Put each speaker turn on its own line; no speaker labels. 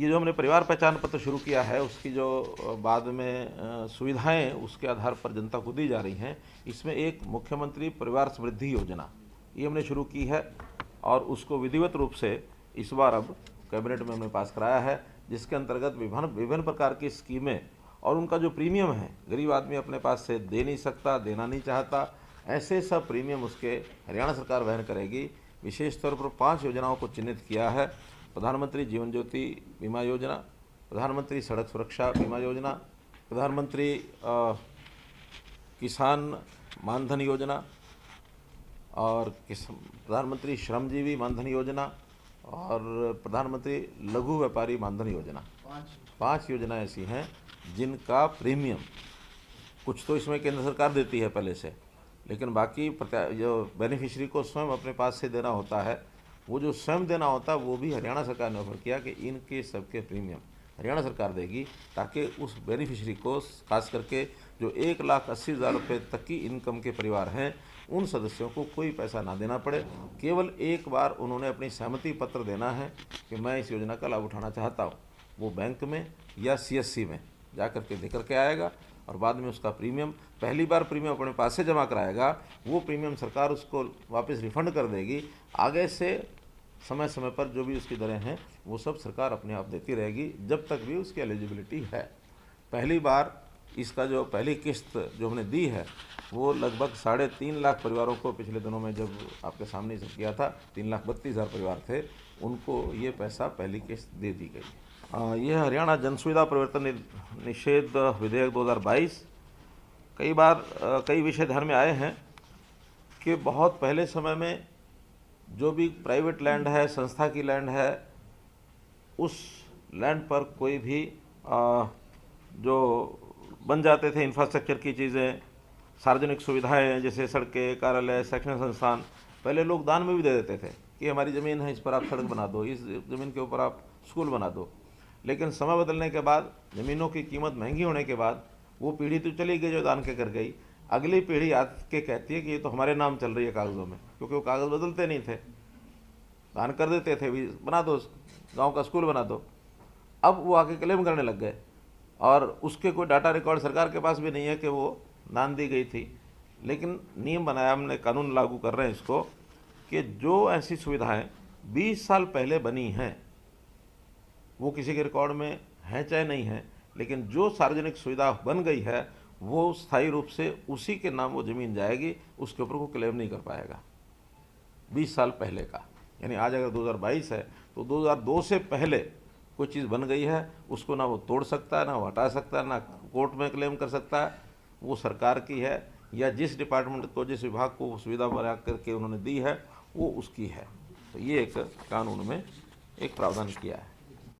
ये जो हमने परिवार पहचान पत्र शुरू किया है उसकी जो बाद में सुविधाएं उसके आधार पर जनता को दी जा रही हैं, इसमें एक मुख्यमंत्री परिवार समृद्धि योजना ये हमने शुरू की है और उसको विधिवत रूप से इस बार अब कैबिनेट में हमने पास कराया है, जिसके अंतर्गत विभिन्न प्रकार की स्कीमें और उनका जो प्रीमियम है, गरीब आदमी अपने पास से दे नहीं सकता, देना नहीं चाहता, ऐसे सब प्रीमियम उसके हरियाणा सरकार वहन करेगी। विशेष तौर पर 5 योजनाओं को चिन्हित किया है। प्रधानमंत्री जीवन ज्योति बीमा योजना, प्रधानमंत्री सड़क सुरक्षा बीमा योजना, प्रधानमंत्री किसान मानधन योजना और प्रधानमंत्री श्रमजीवी मानधन योजना और प्रधानमंत्री लघु व्यापारी मानधन योजना। 5 योजना ऐसी हैं जिनका प्रीमियम कुछ तो इसमें केंद्र सरकार देती है पहले से, लेकिन बाकी जो बेनिफिशियरी को स्वयं अपने पास से देना होता है, वो जो स्वयं देना होता है वो भी हरियाणा सरकार ने ऑफर किया कि इनके सबके प्रीमियम हरियाणा सरकार देगी, ताकि उस बेनिफिशियरी को खास करके जो 1,80,000 रुपये तक की इनकम के परिवार हैं उन सदस्यों को कोई पैसा ना देना पड़े। केवल एक बार उन्होंने अपनी सहमति पत्र देना है कि मैं इस योजना का लाभ उठाना चाहता हूँ, वो बैंक में या CSC में जा कर के दे करके आएगा और बाद में उसका प्रीमियम, पहली बार प्रीमियम अपने पास से जमा कराएगा, वो प्रीमियम सरकार उसको वापस रिफंड कर देगी। आगे से समय समय पर जो भी उसकी दरें हैं वो सब सरकार अपने आप देती रहेगी जब तक भी उसकी एलिजिबिलिटी है। पहली बार इसका जो पहली किस्त जो हमने दी है वो लगभग 3.5 लाख परिवारों को पिछले दिनों में जब आपके सामने से किया था, 3,32,000 परिवार थे, उनको ये पैसा पहली किस्त दे दी गई। यह हरियाणा जनसुविधा परिवर्तन निषेध विधेयक 2022। कई विषय ध्यान में आए हैं कि बहुत पहले समय में जो भी प्राइवेट लैंड है, संस्था की लैंड है, उस लैंड पर कोई भी जो बन जाते थे इंफ्रास्ट्रक्चर की चीज़ें, सार्वजनिक सुविधाएं जैसे सड़कें, कार्यालय, शैक्षणिक संस्थान, पहले लोग दान में भी दे देते थे कि हमारी ज़मीन है, इस पर आप सड़क बना दो, इस ज़मीन के ऊपर आप स्कूल बना दो। लेकिन समय बदलने के बाद, ज़मीनों की कीमत महंगी होने के बाद वो पीढ़ी तो चली गई जो दान के कर गई, अगली पीढ़ी आके कहती है कि ये तो हमारे नाम चल रही है कागज़ों में, क्योंकि वो कागज़ बदलते नहीं थे, दान कर देते थे, भी बना दो, गांव का स्कूल बना दो। अब वो आके क्लेम करने लग गए और उसके कोई डाटा रिकॉर्ड सरकार के पास भी नहीं है कि वो दान दी गई थी। लेकिन नियम बनाया हमने, कानून लागू कर रहे हैं इसको, कि जो ऐसी सुविधाएं 20 साल पहले बनी हैं वो किसी के रिकॉर्ड में है चाहे नहीं है, लेकिन जो सार्वजनिक सुविधा बन गई है वो स्थायी रूप से उसी के नाम वो ज़मीन जाएगी, उसके ऊपर को क्लेम नहीं कर पाएगा 20 साल पहले का। यानी आज अगर 2022 है तो 2002 से पहले कोई चीज़ बन गई है उसको ना वो तोड़ सकता है, ना वो हटा सकता है, ना कोर्ट में क्लेम कर सकता है, वो सरकार की है या जिस डिपार्टमेंट को, जिस विभाग को सुविधा बना करके उन्होंने दी है वो उसकी है। तो ये एक कानून में एक प्रावधान किया है।